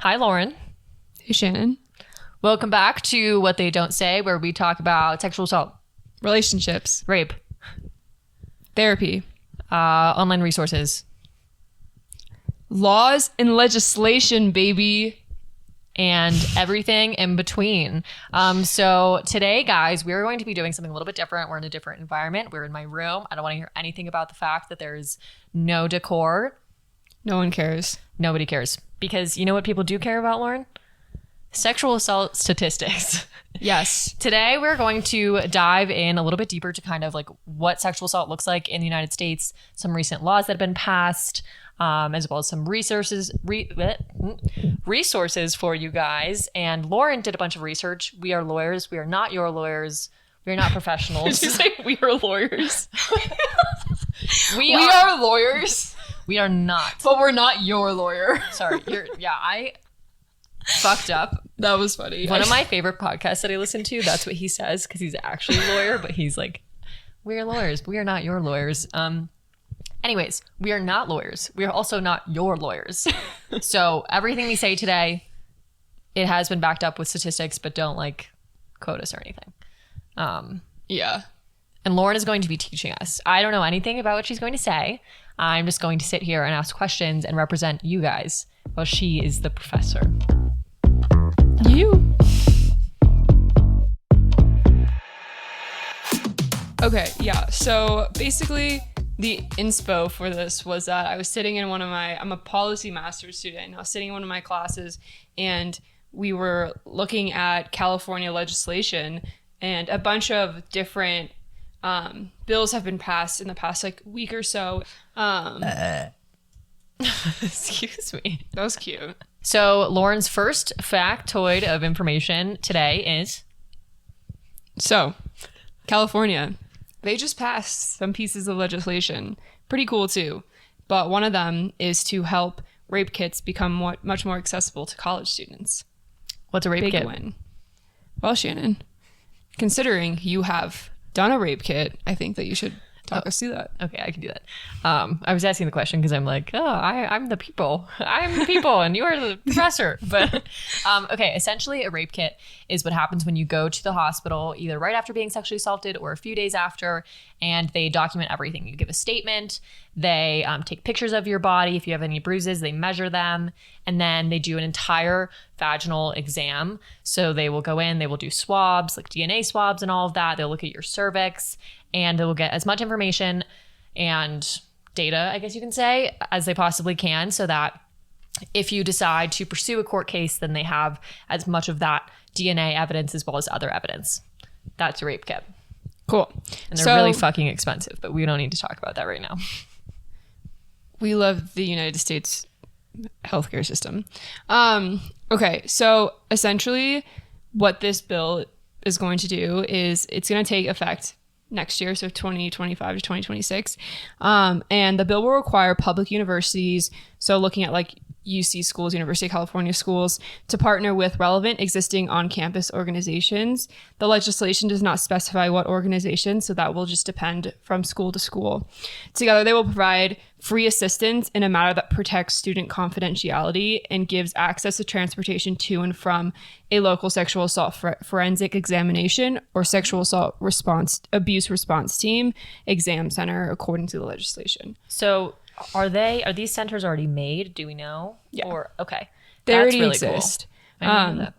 Hi, Lauren. Hey, Shannon. Welcome back to What They Don't Say, where we talk about sexual assault, Relationships, rape, therapy, online resources, laws and legislation, baby. and everything in between. So today, guys, we're going to be doing something a little bit different. We're in a different environment. We're in my room. I don't want to hear anything about the fact that there is no decor. No one cares. Nobody cares. Because you know what people do care about, Lauren? Sexual assault statistics. Yes. Today, we're going to dive in a little bit deeper to kind of like what sexual assault looks like in the United States, some recent laws that have been passed, as well as some resources for you guys. And Lauren did a bunch of research. We are lawyers. We are not your lawyers. We are not professionals. Did you say we are lawyers? we are lawyers. We are not. But we're not your lawyer. Sorry. I fucked up. That was funny. One of my favorite podcasts that I listen to, that's what he says, because he's actually a lawyer, but he's like, we're lawyers. We are not your lawyers. Anyways, we are not lawyers. We are also not your lawyers. So everything we say today, it has been backed up with statistics, but don't like quote us or anything. Yeah. And Lauren is going to be teaching us. I don't know anything about what she's going to say. I'm just going to sit here and ask questions and represent you guys while she is the professor. You. Okay, yeah. So basically, the inspo for this was that I was sitting in I'm a policy master's student, and I was sitting in one of my classes, and we were looking at California legislation, and a bunch of different bills have been passed in the past like week or so. Excuse me. That was cute. So Lauren's first factoid of information today is... So, California, they just passed some pieces of legislation. Pretty cool too. But one of them is to help rape kits become much more accessible to college students. What's a rape Big kit? win. Well, Shannon, considering you have done a rape kit, I think that you should talk us through that. Okay, I can do that. I was asking the question because I'm like, I'm the people. I'm the people and you are the professor. But okay, essentially a rape kit is what happens when you go to the hospital, either right after being sexually assaulted or a few days after, and they document everything. You give a statement. They take pictures of your body. If you have any bruises, they measure them. And then they do an entire vaginal exam. So they will go in, they will do swabs, like DNA swabs and all of that. They'll look at your cervix, and they will get as much information and data, I guess you can say, as they possibly can, so that if you decide to pursue a court case, then they have as much of that DNA evidence as well as other evidence. That's a rape kit. Cool. And they're really fucking expensive, but we don't need to talk about that right now. We love the United States healthcare system. Okay, so essentially what this bill is going to do is it's going to take effect next year, so 2025 to 2026. And the bill will require public universities, so looking at like UC schools, University of California schools, to partner with relevant existing on-campus organizations. The legislation does not specify what organization, so that will just depend from school to school. Together, they will provide free assistance in a manner that protects student confidentiality and gives access to transportation to and from a local sexual assault forensic examination or sexual assault abuse response team exam center, according to the legislation. So are these centers already made? Do we know? Yeah. Or okay. They That's already really exist. Cool. I didn't know that.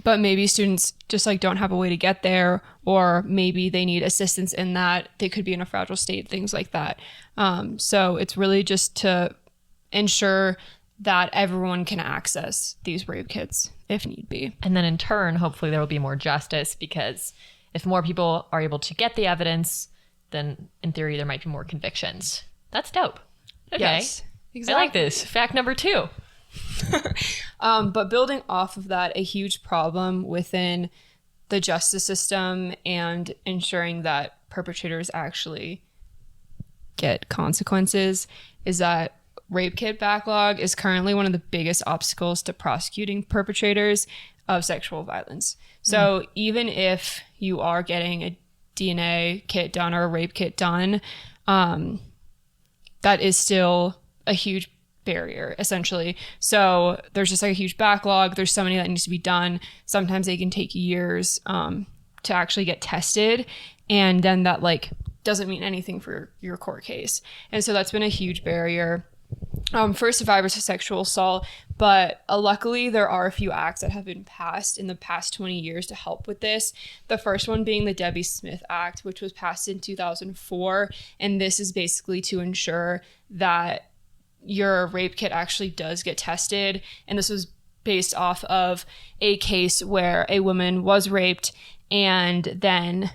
But maybe students just like don't have a way to get there, or maybe they need assistance in that. They could be in a fragile state, things like that. So it's really just to ensure that everyone can access these rape kits if need be. And then in turn, hopefully there will be more justice, because if more people are able to get the evidence, then in theory there might be more convictions. That's dope. Okay. Yes, exactly. I like this. Fact number 2. But building off of that, a huge problem within the justice system and ensuring that perpetrators actually get consequences is that rape kit backlog is currently one of the biggest obstacles to prosecuting perpetrators of sexual violence. So even if you are getting a DNA kit done or a rape kit done, that is still a huge barrier, essentially. So there's just like a huge backlog. There's so many that needs to be done. Sometimes they can take years to actually get tested. And then that like doesn't mean anything for your court case. And so that's been a huge barrier for survivors of sexual assault. But luckily, there are a few acts that have been passed in the past 20 years to help with this. The first one being the Debbie Smith Act, which was passed in 2004. And this is basically to ensure that your rape kit actually does get tested. And this was based off of a case where a woman was raped and then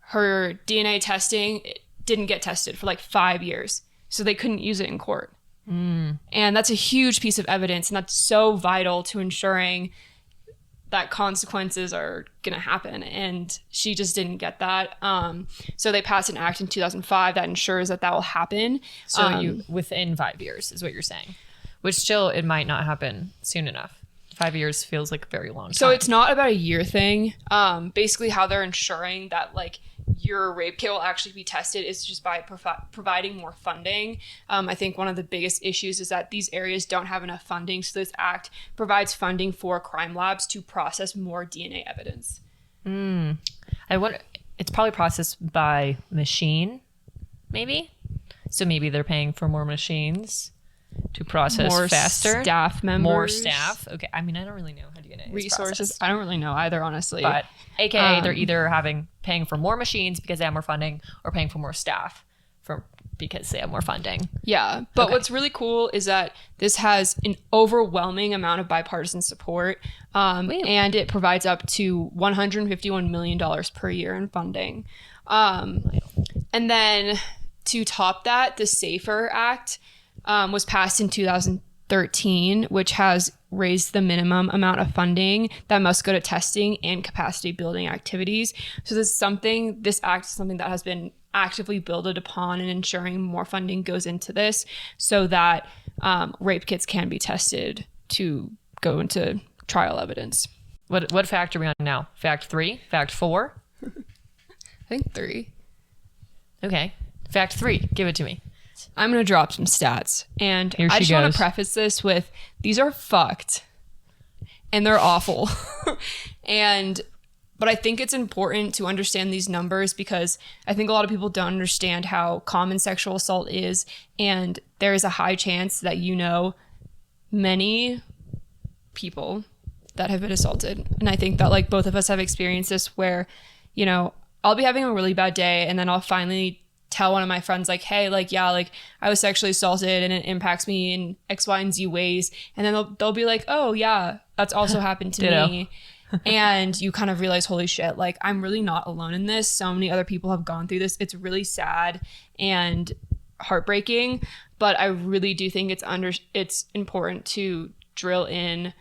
her DNA testing didn't get tested for like 5 years. So they couldn't use it in court. And that's a huge piece of evidence. And that's so vital to ensuring that consequences are going to happen. And she just didn't get that. So they passed an act in 2005 that ensures that will happen. So you within 5 years is what you're saying, which still it might not happen soon enough. 5 years feels like a very long time. So it's not about a year thing. Basically how they're ensuring that like your rape kit will actually be tested is just by providing more funding. I think one of the biggest issues is that these areas don't have enough funding. So this act provides funding for crime labs to process more DNA evidence. I wonder, it's probably processed by machine, maybe? So maybe they're paying for more machines to process more faster. Staff members. More staff. Okay. I mean, I don't really know how DNA is resources. processed. I don't really know either, honestly. But AKA they're either paying for more machines because they have more funding or paying for more staff because they have more funding. Yeah. But what's really cool is that this has an overwhelming amount of bipartisan support. And it provides up to $151 million per year in funding. And then to top that, the SAFER Act was passed in 2013, which has raised the minimum amount of funding that must go to testing and capacity building activities. So this act is something that has been actively builded upon and ensuring more funding goes into this so that rape kits can be tested to go into trial evidence. What fact are we on now? Fact 3? Fact 4? I think 3. Okay. Fact 3. Give it to me. I'm going to drop some stats. And I just want to preface this with, these are fucked. And they're awful. But I think it's important to understand these numbers because I think a lot of people don't understand how common sexual assault is. And there is a high chance that you know many people that have been assaulted. And I think that like both of us have experienced this where, you know, I'll be having a really bad day and then I'll finally tell one of my friends like, hey, like, yeah, like I was sexually assaulted and it impacts me in X, Y, and Z ways. And then they'll be like, oh yeah, that's also happened to me. And you kind of realize, holy shit, like I'm really not alone in this. So many other people have gone through this. It's really sad and heartbreaking, but I really do think it's important to drill in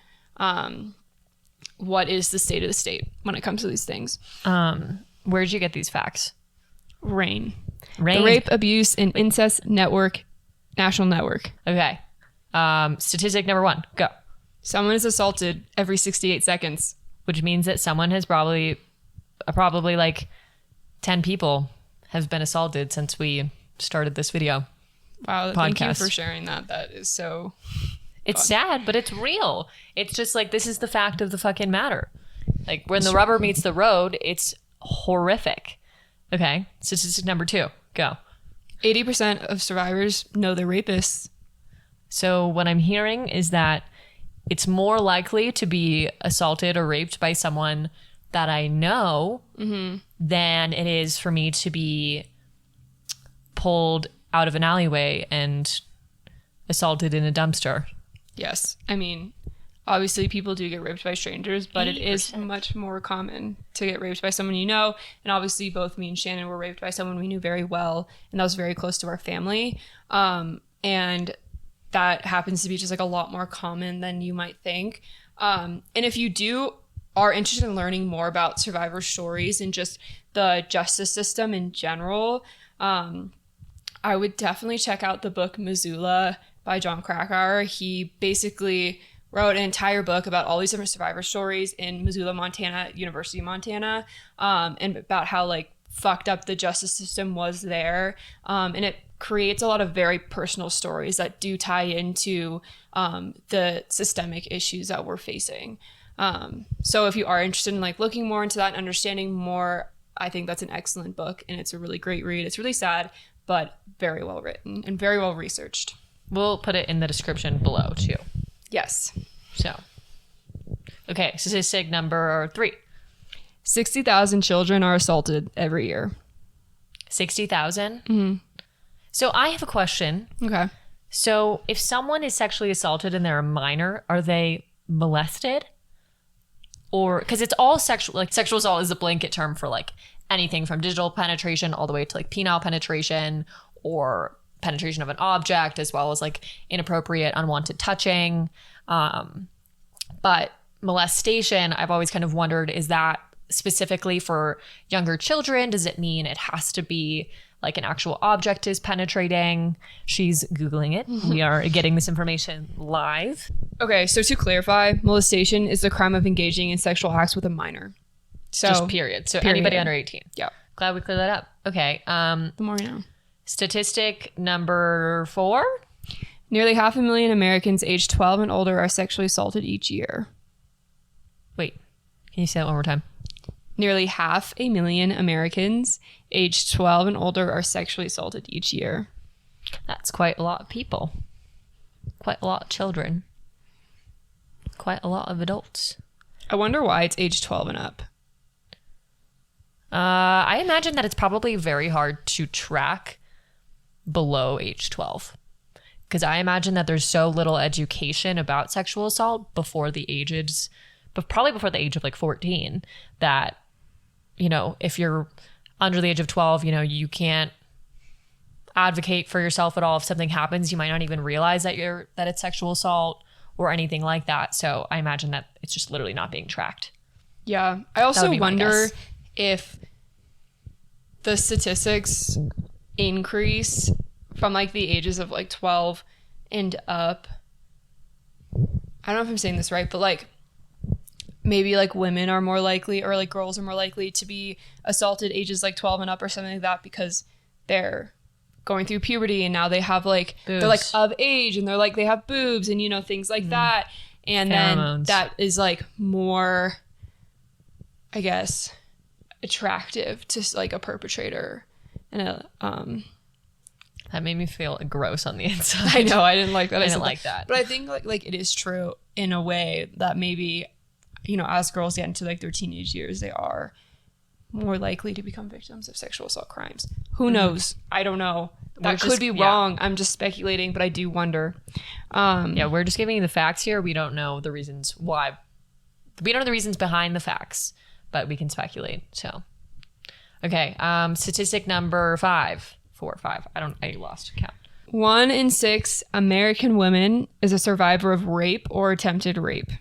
what is the state of the state when it comes to these things. Where'd you get these facts? RAINN. The Rape, Abuse, and Incest Network, National Network. Okay. Statistic number 1, go. Someone is assaulted every 68 seconds. Which means that someone has probably like 10 people have been assaulted since we started this video. Wow, thank you for sharing that. That is so... It's sad, but it's real. It's just like, this is the fact of the fucking matter. Like when the rubber meets the road, it's horrific. Okay. Statistic number 2, go. 80% of survivors know they're rapists. So what I'm hearing is that it's more likely to be assaulted or raped by someone that I know than it is for me to be pulled out of an alleyway and assaulted in a dumpster. Yes. I mean, obviously people do get raped by strangers, but 80%. It is much more common to get raped by someone you know. And obviously both me and Shannon were raped by someone we knew very well, and that was very close to our family. And that happens to be just like a lot more common than you might think. And if you are interested in learning more about survivor stories and just the justice system in general, I would definitely check out the book Missoula by John Krakauer. He basically wrote an entire book about all these different survivor stories in Missoula, Montana, University of Montana, and about how like fucked up the justice system was there. And it creates a lot of very personal stories that do tie into the systemic issues that we're facing. So if you are interested in like looking more into that and understanding more, I think that's an excellent book, and it's a really great read. It's really sad, but very well written and very well researched. We'll put it in the description below too. Yes. So, okay, statistic number 3. 60,000 children are assaulted every year. 60,000? Mm-hmm. So I have a question. Okay. So if someone is sexually assaulted and they're a minor, are they molested? Or, because it's all sexual, like sexual assault is a blanket term for like anything from digital penetration all the way to like penile penetration or penetration of an object, as well as like inappropriate, unwanted touching. But molestation, I've always kind of wondered, is that specifically for younger children? Does it mean it has to be like an actual object is penetrating? She's Googling it. We are getting this information live. Okay, so to clarify, molestation is the crime of engaging in sexual acts with a minor. So just period. So anybody under 18. Yeah. Glad we cleared that up. Okay. The more you know. Statistic number 4. Nearly 500,000 Americans aged 12 and older are sexually assaulted each year. Wait, can you say that one more time? Nearly 500,000 Americans aged 12 and older are sexually assaulted each year. That's quite a lot of people. Quite a lot of children. Quite a lot of adults. I wonder why it's age 12 and up. I imagine that it's probably very hard to track below age 12. Because I imagine that there's so little education about sexual assault before the ages, but probably before the age of like 14, that, you know, if you're under the age of 12, you know, you can't advocate for yourself at all. If something happens, you might not even realize that it's sexual assault or anything like that. So I imagine that it's just literally not being tracked. Yeah. I also wonder if the statistics increase from like the ages of like 12 and up. I don't know if I'm saying this right, but like maybe like women are more likely, or like girls are more likely to be assaulted ages like 12 and up or something like that, because they're going through puberty and now they have like boobs. They're like of age and they're like they have boobs and, you know, things like that. And pheromones. Then that is like more, I guess, attractive to like a perpetrator. And that made me feel gross on the inside. I know, I didn't like that. I didn't like that. But I think like it is true in a way that maybe, you know, as girls get into like their teenage years, they are more likely to become victims of sexual assault crimes. Who knows? I don't know. That could be wrong. I'm just speculating, but I do wonder. Yeah, we're just giving you the facts here. We don't know the reasons why. We don't know the reasons behind the facts, but we can speculate. So, okay. Statistic number 5. 4 or 5. I lost count. 1 in 6 American women is a survivor of rape or attempted rape.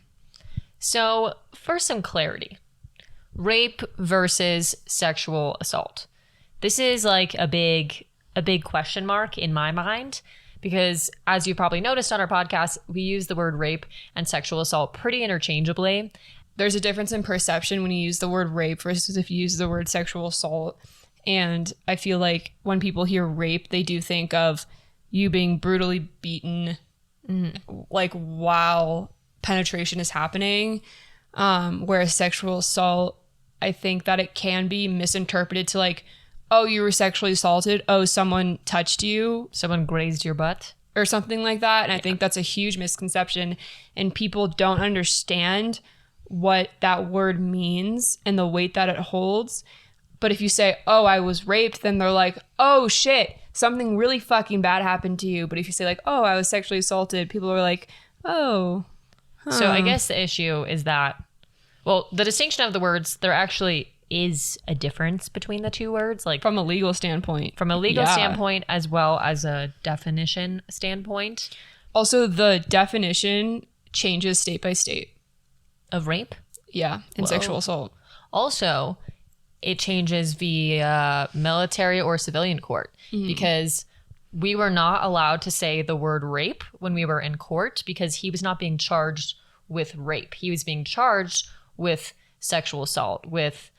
So, for some clarity, rape versus sexual assault. This is like a big question mark in my mind, because as you probably noticed on our podcast, we use the word rape and sexual assault pretty interchangeably. There's a difference in perception when you use the word rape versus if you use the word sexual assault. And I feel like when people hear rape, they do think of you being brutally beaten, like while penetration is happening. Whereas sexual assault, I think that it can be misinterpreted to like, oh, you were sexually assaulted. Oh, someone touched you. Someone grazed your butt. Or something like that. And I think that's a huge misconception. And people don't understand what that word means and the weight that it holds. But if you say, oh, I was raped, then they're like, oh, shit, something really fucking bad happened to you. But if you say like, oh, I was sexually assaulted, people are like, oh. Huh. So I guess the issue is that, well, the distinction of the words, there actually is a difference between the two words. Like from a legal standpoint. From a legal standpoint, as well as a definition standpoint. Also, the definition changes state by state. Of rape? Yeah, in sexual assault. Also, it changes via military or civilian court, because we were not allowed to say the word rape when we were in court, because he was not being charged with rape. He was being charged with sexual assault, with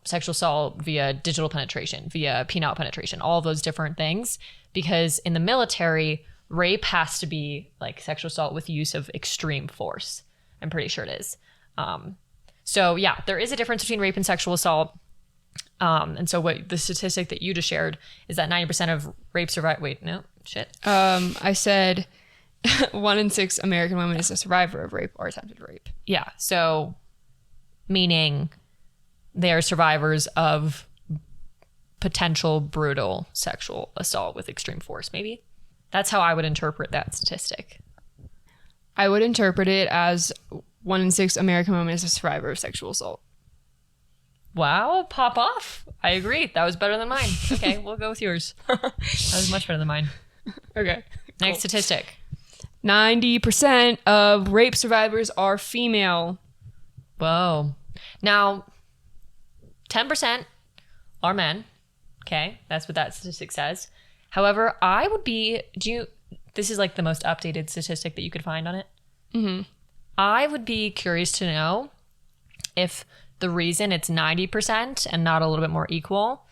sexual assault via digital penetration, via penile penetration, all of those different things. Because in the military, rape has to be like sexual assault with use of extreme force. I'm pretty sure it is. So yeah, there is a difference between rape and sexual assault. And so what the statistic that you just shared is that 90% of rape survive. Wait, no, shit. I said 1 in 6 American women is a survivor of rape or attempted rape. Yeah. So meaning they are survivors of potential brutal sexual assault with extreme force, maybe. That's how I would interpret that statistic. I would interpret it as 1 in 6 American women is a survivor of sexual assault. Wow, pop off. I agree. That was better than mine. Okay, we'll go with yours. That was much better than mine. Okay. Next Cool. statistic. 90% of rape survivors are female. Whoa. Now, 10% are men. Okay, that's what that statistic says. However, this is like the most updated statistic that you could find on it. Mm-hmm. I would be curious to know if the reason it's 90% and not a little bit more equal,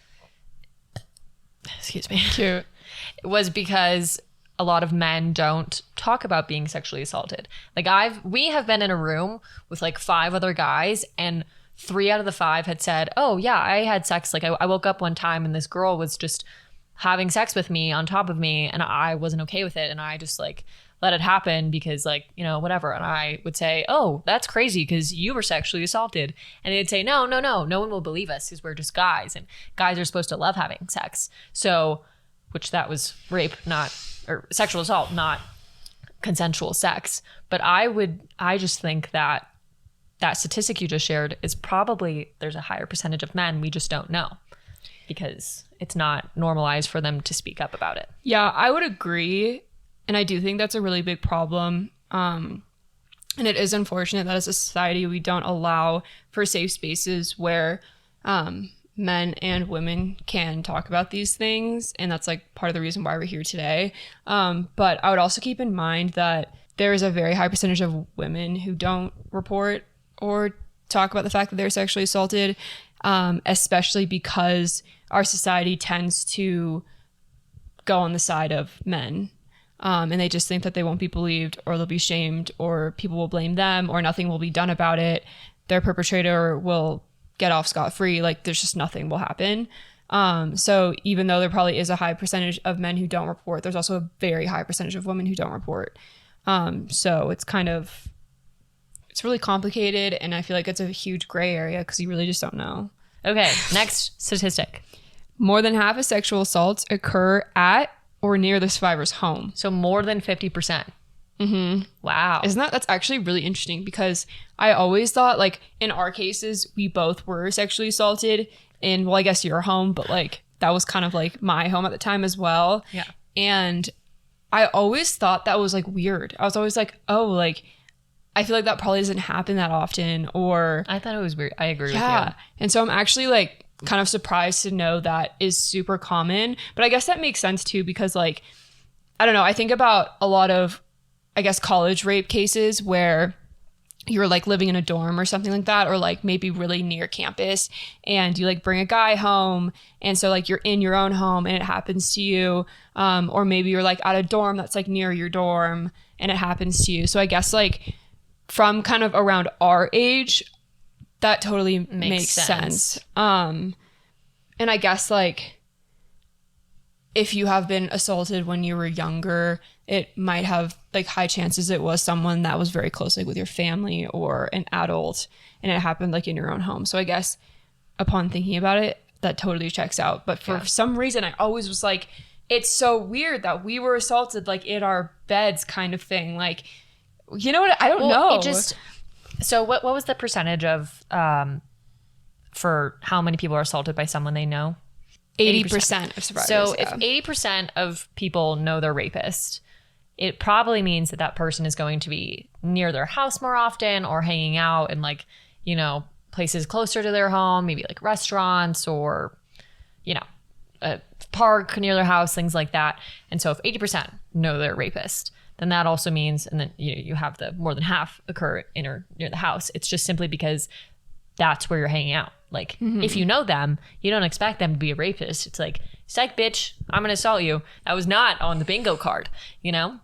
excuse me, Cute. was because a lot of men don't talk about being sexually assaulted. Like we have been in a room with like 5 other guys, and 3 out of the 5 had said, oh yeah, I had sex. Like I woke up one time and this girl was just having sex with me on top of me and I wasn't okay with it. And I just like let it happen because like, whatever. And I would say, oh, that's crazy because you were sexually assaulted. And they'd say, no one will believe us because we're just guys. And guys are supposed to love having sex. So, which that was rape, or sexual assault, not consensual sex. But I just think that statistic you just shared is probably, there's a higher percentage of men we just don't know because it's not normalized for them to speak up about it. Yeah, I would agree. And I do think that's a really big problem. And it is unfortunate that as a society, we don't allow for safe spaces where men and women can talk about these things. And that's like part of the reason why we're here today. But I would also keep in mind that there is a very high percentage of women who don't report or talk about the fact that they're sexually assaulted, especially because our society tends to go on the side of men. And they just think that they won't be believed or they'll be shamed or people will blame them or nothing will be done about it. Their perpetrator will get off scot-free. Like there's just nothing will happen. So even though there probably is a high percentage of men who don't report, there's also a very high percentage of women who don't report. So it's really complicated and I feel like it's a huge gray area because you really just don't know. Okay, next statistic. More than half of sexual assaults occur at or near the survivor's home. So more than 50%. Mm-hmm. Wow. That's actually really interesting because I always thought like in our cases, we both were sexually assaulted in, well, I guess your home, but like that was kind of like my home at the time as well. Yeah. And I always thought that was like weird. I was always like, oh, like I feel like that probably doesn't happen that often or. I thought it was weird. I agree with you. Yeah. And so I'm actually like kind of surprised to know that is super common. But I guess that makes sense too because like, I don't know, I think about a lot of, I guess, college rape cases where you're like living in a dorm or something like that, or like maybe really near campus and you like bring a guy home. And so like you're in your own home and it happens to you. Or maybe you're like at a dorm that's like near your dorm and it happens to you. So I guess like from kind of around our age, that totally makes sense. And I guess like if you have been assaulted when you were younger, it might have like high chances it was someone that was very close like with your family or an adult and it happened like in your own home. So I guess upon thinking about it, that totally checks out. But for some reason, I always was like, it's so weird that we were assaulted like in our beds kind of thing. Like, you know what? I don't know. So what was the percentage of for how many people are assaulted by someone they know? 80% of survivors. So if 80% of people know their rapist, it probably means that that person is going to be near their house more often or hanging out in like, places closer to their home, maybe like restaurants or, a park near their house, things like that. And so if 80% know their rapist, then that also means, and then you have the more than half occur in or near the house. It's just simply because that's where you're hanging out. Like, if you know them, you don't expect them to be a rapist. It's like, psych, bitch, I'm going to assault you. That was not on the bingo card, you know?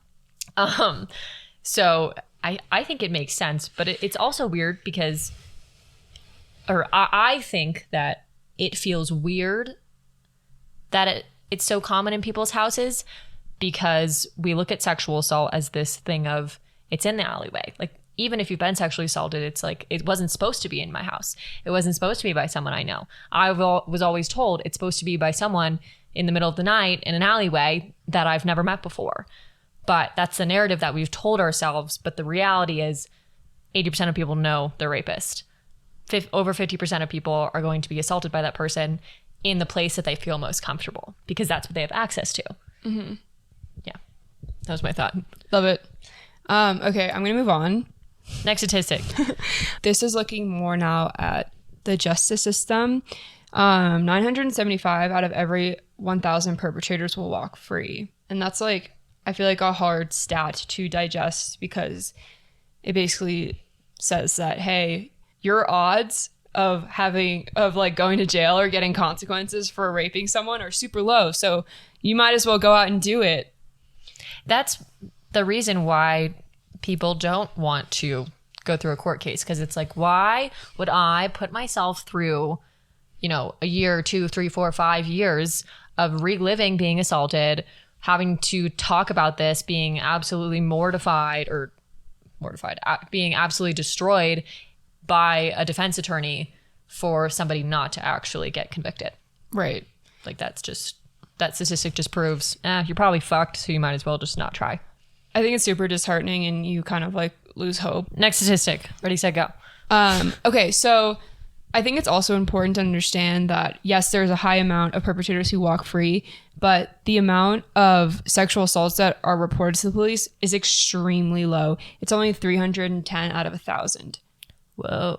So I think it makes sense, but it's also weird because, or I think that it feels weird that it's so common in people's houses because we look at sexual assault as this thing of it's in the alleyway. Like, even if you've been sexually assaulted, it's like, it wasn't supposed to be in my house. It wasn't supposed to be by someone I know. I was always told it's supposed to be by someone in the middle of the night in an alleyway that I've never met before. But that's the narrative that we've told ourselves. But the reality is 80% of people know they're rapist. Over 50% of people are going to be assaulted by that person in the place that they feel most comfortable because that's what they have access to. Mm-hmm. Yeah. That was my thought. Love it. Okay, I'm going to move on. Next statistic. This is looking more now at the justice system. 975 out of every 1,000 perpetrators will walk free. And that's like, I feel like a hard stat to digest because it basically says that, hey, your odds of like going to jail or getting consequences for raping someone are super low. So you might as well go out and do it. That's the reason why people don't want to go through a court case, because it's like, why would I put myself through, you know, a year, 2, 3, 4, 5 years of reliving being assaulted, having to talk about this, being absolutely being absolutely destroyed by a defense attorney for somebody not to actually get convicted. Right. Like, that statistic just proves, you're probably fucked, so you might as well just not try. I think it's super disheartening and you kind of like lose hope. Next statistic. Ready, set, go. Okay, so I think it's also important to understand that, yes, there's a high amount of perpetrators who walk free, but the amount of sexual assaults that are reported to the police is extremely low. It's only 310 out of 1,000. Whoa.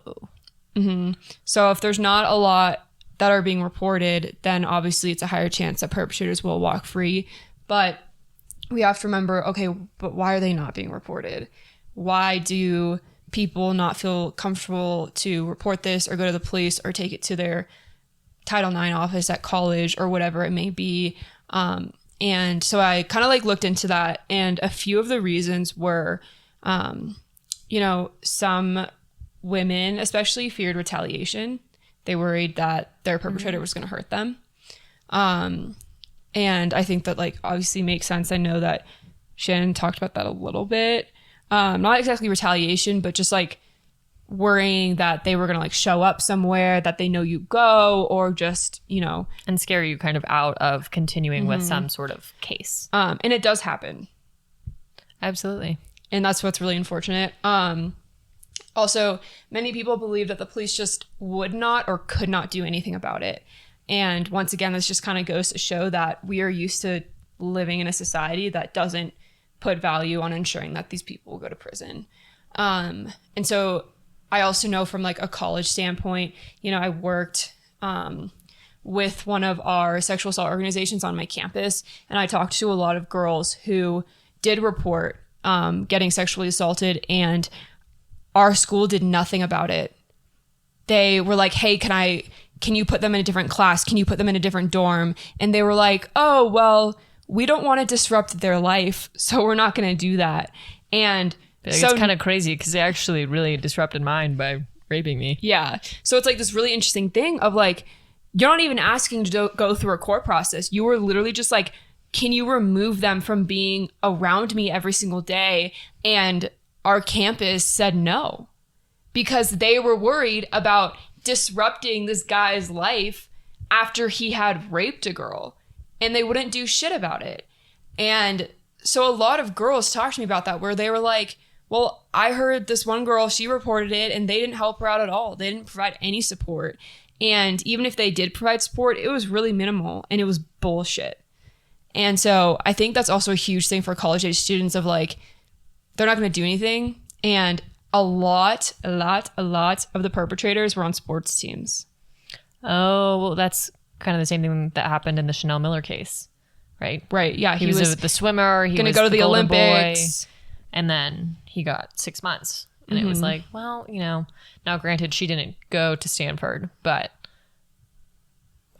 Mm-hmm. So if there's not a lot that are being reported, then obviously it's a higher chance that perpetrators will walk free. But we have to remember, okay, but why are they not being reported? Why do people not feel comfortable to report this or go to the police or take it to their Title IX office at college or whatever it may be? And so I kind of like looked into that, and a few of the reasons were, some women especially feared retaliation. They worried that their perpetrator was going to hurt them. And I think that, like, obviously makes sense. I know that Shannon talked about that a little bit. Not exactly retaliation, but just like worrying that they were going to like show up somewhere that they know you go, or just, and scare you kind of out of continuing with some sort of case. And it does happen. Absolutely. And that's what's really unfortunate. Also, many people believe that the police just would not or could not do anything about it. And once again, this just kind of goes to show that we are used to living in a society that doesn't put value on ensuring that these people will go to prison. And so I also know from like a college standpoint, I worked with one of our sexual assault organizations on my campus, and I talked to a lot of girls who did report getting sexually assaulted, and our school did nothing about it. They were like, hey, can you put them in a different class? Can you put them in a different dorm? And they were like, oh, well, we don't want to disrupt their life, so we're not going to do that. And so it's kind of crazy because they actually really disrupted mine by raping me. Yeah. So it's like this really interesting thing of like, you're not even asking to go through a court process. You were literally just like, can you remove them from being around me every single day? And our campus said no, because they were worried about disrupting this guy's life after he had raped a girl, and they wouldn't do shit about it. And so a lot of girls talked to me about that, where they were like, well, I heard this one girl, she reported it and they didn't help her out at all. They didn't provide any support. And even if they did provide support, it was really minimal and it was bullshit. And so I think that's also a huge thing for college age students of like, they're not going to do anything. And a lot of the perpetrators were on sports teams. Oh, well, that's kind of the same thing that happened in the Chanel Miller case, right? Right. Yeah. He was the swimmer. He going to was go to the Golden Olympics. Boy, and then he got 6 months And it was like, well, now granted, she didn't go to Stanford, but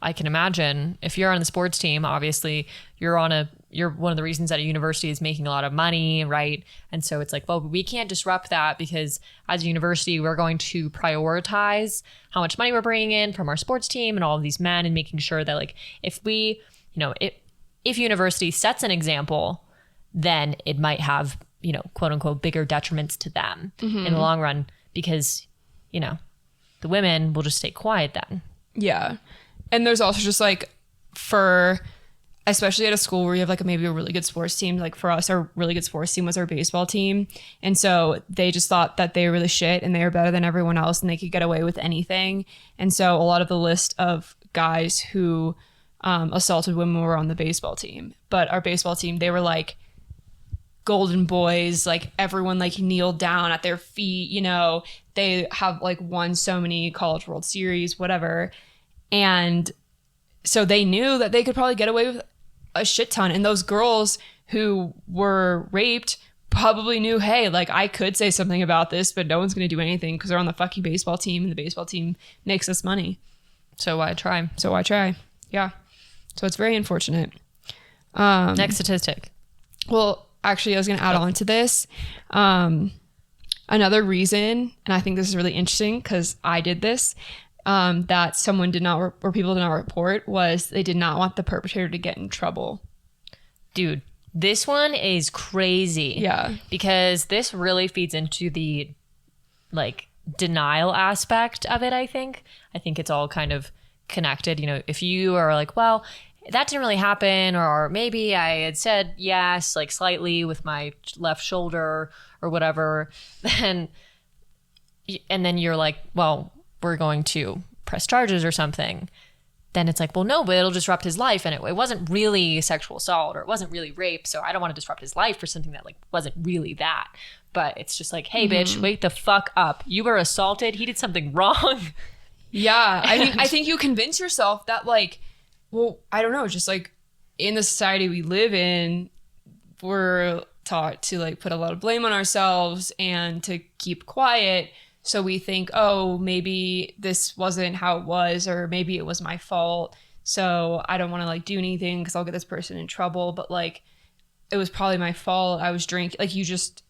I can imagine if you're on the sports team, obviously you're one of the reasons that a university is making a lot of money, right? And so it's like, well, we can't disrupt that because as a university, we're going to prioritize how much money we're bringing in from our sports team and all of these men, and making sure that like if we, if university sets an example, then it might have, quote unquote, bigger detriments to them in the long run because, the women will just stay quiet then. Yeah. And there's also just like especially at a school where you have like maybe a really good sports team, like for us, our really good sports team was our baseball team. And so they just thought that they were the shit and they were better than everyone else and they could get away with anything. And so a lot of the list of guys who assaulted women were on the baseball team. But our baseball team, they were like golden boys, like everyone like kneeled down at their feet, they have like won so many college World Series, whatever. And so they knew that they could probably get away with a shit ton. And those girls who were raped probably knew, hey, like I could say something about this, but no one's going to do anything because they're on the fucking baseball team and the baseball team makes us money. So why try? Yeah. So it's very unfortunate. Next statistic. Well, actually, I was going to add on to this. Another reason, and I think this is really interesting because I did this, that someone did not, or people did not report, was they did not want the perpetrator to get in trouble. Dude, this one is crazy. Yeah. Because this really feeds into the like denial aspect of it, I think. I think it's all kind of connected. If you are like, well, that didn't really happen, or maybe I had said yes, like slightly with my left shoulder or whatever, and then you're like, well, we're going to press charges or something, then it's like, well, no, but it'll disrupt his life. And it wasn't really sexual assault or it wasn't really rape. So I don't want to disrupt his life for something that like wasn't really that. But it's just like, hey, bitch, wake the fuck up. You were assaulted. He did something wrong. Yeah. I mean, I think you convince yourself that like, well, I don't know, just like in the society we live in, we're taught to like put a lot of blame on ourselves and to keep quiet. So we think, oh, maybe this wasn't how it was, or maybe it was my fault. So I don't want to like do anything because I'll get this person in trouble. But like, it was probably my fault. I was drinking. Like you just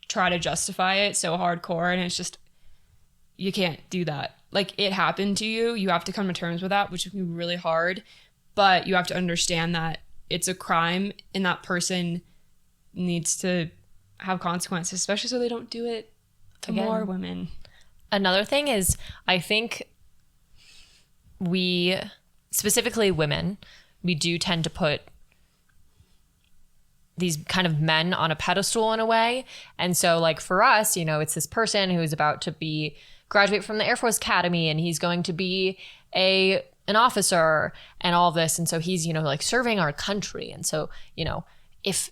try to justify it so hardcore. And it's just, you can't do that. Like it happened to you. You have to come to terms with that, which can be really hard. But you have to understand that it's a crime and that person needs to have consequences, especially so they don't do it to more women. Another thing is, I think we, specifically women, we do tend to put these kind of men on a pedestal in a way. And so like for us, it's this person who is about to graduate from the Air Force Academy and he's going to be an officer and all this. And so he's, like serving our country. And so, if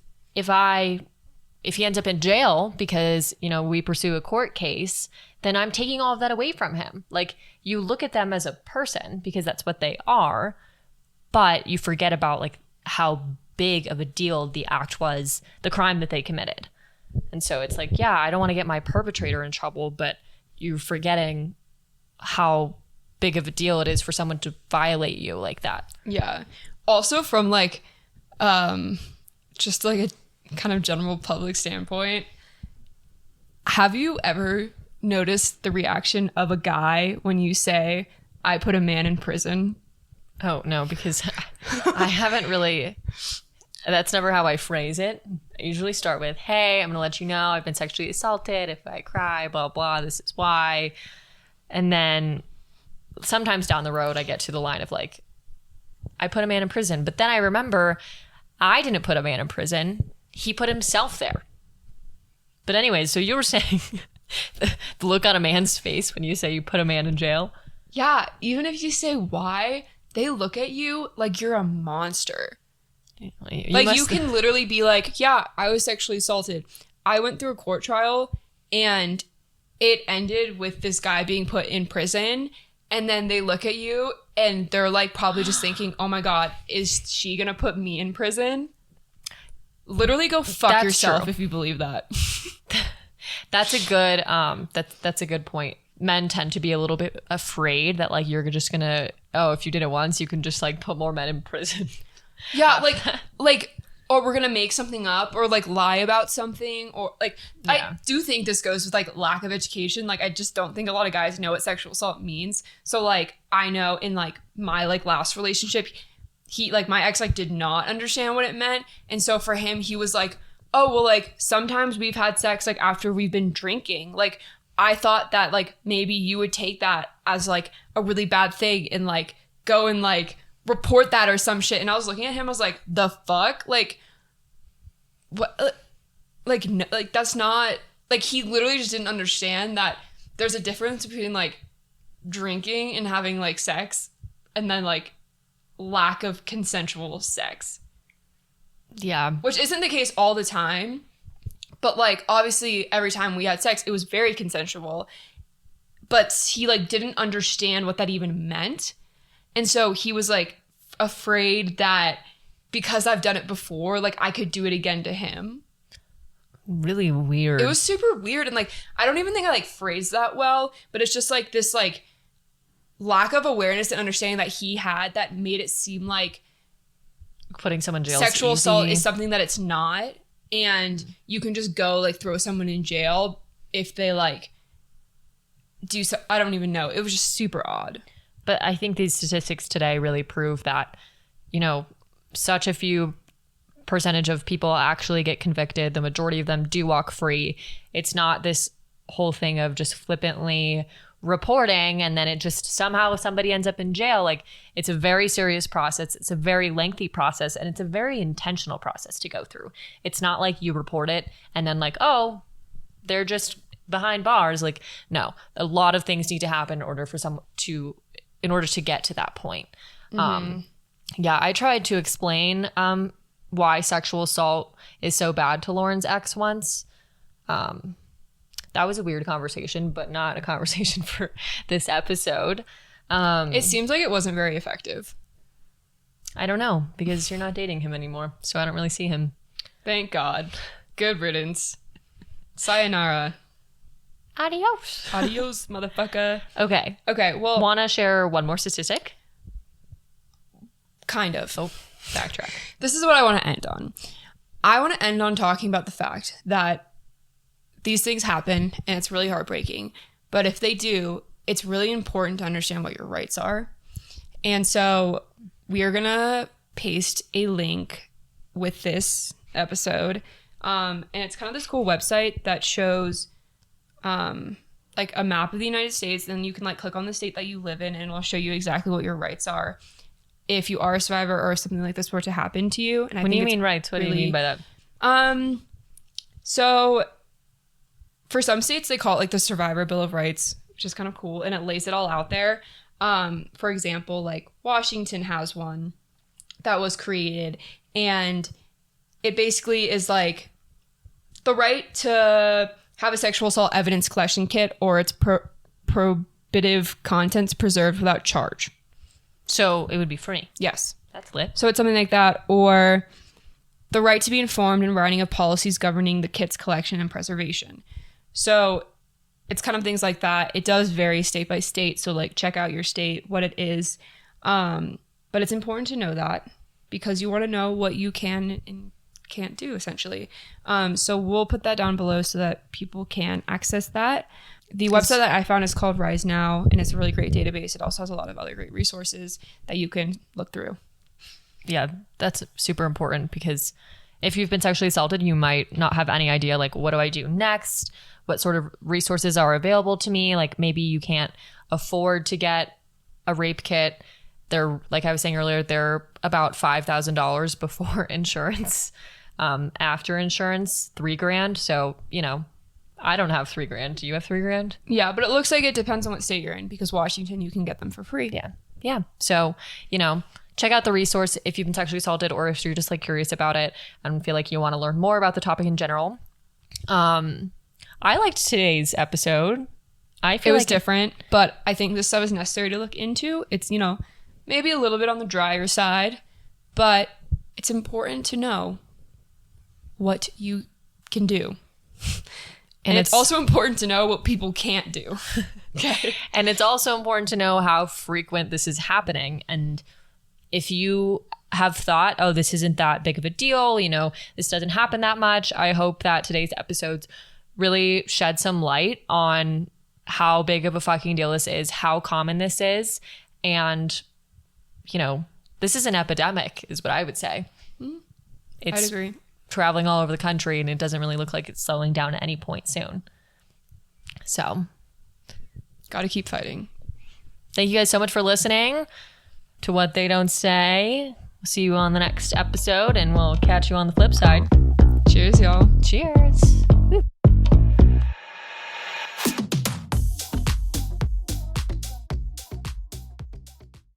he ends up in jail because, we pursue a court case, then I'm taking all of that away from him. Like you look at them as a person because that's what they are, but you forget about like how big of a deal the act was, the crime that they committed. And so it's like, yeah, I don't want to get my perpetrator in trouble, but you're forgetting how big of a deal it is for someone to violate you like that. Yeah. Also from like, just like a kind of general public standpoint, have you ever noticed the reaction of a guy when you say, I put a man in prison? Oh, no, because I haven't really, that's never how I phrase it. I usually start with, hey, I'm going to let you know I've been sexually assaulted. If I cry, blah, blah, this is why. And then sometimes down the road, I get to the line of like, I put a man in prison. But then I remember I didn't put a man in prison. He put himself there. But anyways, so you were saying the look on a man's face when you say you put a man in jail. Yeah, even if you say why, they look at you like you're a monster. You can literally be like, yeah, I was sexually assaulted. I went through a court trial and it ended with this guy being put in prison. And then they look at you and they're like probably just thinking, oh my God, is she going to put me in prison? Literally go fuck yourself if you believe that. That's a good that's a good point. Men tend to be a little bit afraid that like you're just gonna, oh, if you did it once, you can just like put more men in prison. Yeah, like or we're gonna make something up or like lie about something, or like I do think this goes with like lack of education. Like I just don't think a lot of guys know what sexual assault means. So like I know in like my like last relationship, he like my ex like did not understand what it meant, and so for him he was like, oh well, like sometimes we've had sex like after we've been drinking. Like I thought that like maybe you would take that as like a really bad thing and like go and like report that or some shit. And I was looking at him, I was like, the fuck? Like what? Like no, like that's not like, he literally just didn't understand that there's a difference between like drinking and having like sex and then like lack of consensual sex. Yeah. Which isn't the case all the time. But like obviously every time we had sex, it was very consensual. But he like didn't understand what that even meant. And so he was like afraid that because I've done it before, like I could do it again to him. Really weird. It was super weird. And like, I don't even think I like phrased that well, but it's just like this like lack of awareness and understanding that he had that made it seem like putting someone in jail. Sexual assault is something that it's not. And you can just go like throw someone in jail if they like do so. I don't even know. It was just super odd. But I think these statistics today really prove that, you know, such a few percentage of people actually get convicted. The majority of them do walk free. It's not this whole thing of just flippantly reporting and then it just somehow somebody ends up in jail. Like it's a very serious process. It's a very lengthy process and it's a very intentional process to go through. It's not like you report it and then like, oh, they're just behind bars. Like, no, a lot of things need to happen in order to get to that point. Yeah, I tried to explain why sexual assault is so bad to Lauren's ex once. That was a weird conversation, but not a conversation for this episode. It seems like it wasn't very effective. I don't know, because you're not dating him anymore, so I don't really see him. Thank God. Good riddance. Sayonara. Adios. Adios, motherfucker. Okay, well... Want to share one more statistic? Kind of. Oh, backtrack. This is what I want to end on. I want to end on talking about the fact that these things happen and it's really heartbreaking. But if they do, it's really important to understand what your rights are. And so we are going to paste a link with this episode. And it's kind of this cool website that shows like a map of the United States. And you can like click on the state that you live in and it'll show you exactly what your rights are if you are a survivor or something like this were to happen to you. And when you mean rights, what do you mean by that? So for some states, they call it like the Survivor Bill of Rights, which is kind of cool. And it lays it all out there. For example, like Washington has one that was created. And it basically is like the right to have a sexual assault evidence collection kit or its probative contents preserved without charge. So it would be free. Yes. That's lit. So it's something like that. Or the right to be informed in writing of policies governing the kit's collection and preservation. So it's kind of things like that. It does vary state by state. So like check out your state, what it is. But it's important to know that because you want to know what you can and can't do essentially. So we'll put that down below so that people can access that. The website that I found is called Rise Now, and it's a really great database. It also has a lot of other great resources that you can look through. Yeah, that's super important because if you've been sexually assaulted, you might not have any idea, like, what do I do next? What sort of resources are available to me? Like, maybe you can't afford to get a rape kit. They're, like I was saying earlier, they're about $5,000 before insurance. After insurance, $3,000. So, you know, I don't have $3,000. Do you have $3,000? Yeah, but it looks like it depends on what state you're in because Washington, you can get them for free. Yeah. So, you know, check out the resource if you've been sexually assaulted or if you're just like curious about it and feel like you want to learn more about the topic in general. I liked today's episode. I feel it was like different, but I think this stuff is necessary to look into. It's, you know, maybe a little bit on the drier side, but it's important to know what you can do. And it's also important to know what people can't do. Okay. And it's also important to know how frequent this is happening. And if you have thought, oh, this isn't that big of a deal, you know, this doesn't happen that much, I hope that today's episodes really shed some light on how big of a fucking deal this is, how common this is. And, you know, this is an epidemic, is what I would say. It's I'd agree. traveling all over the country, and it doesn't really look like it's slowing down at any point soon. So, gotta keep fighting. Thank you guys so much for listening to What They Don't Say. See you on the next episode, and we'll catch you on the flip side. Cheers, y'all. Cheers.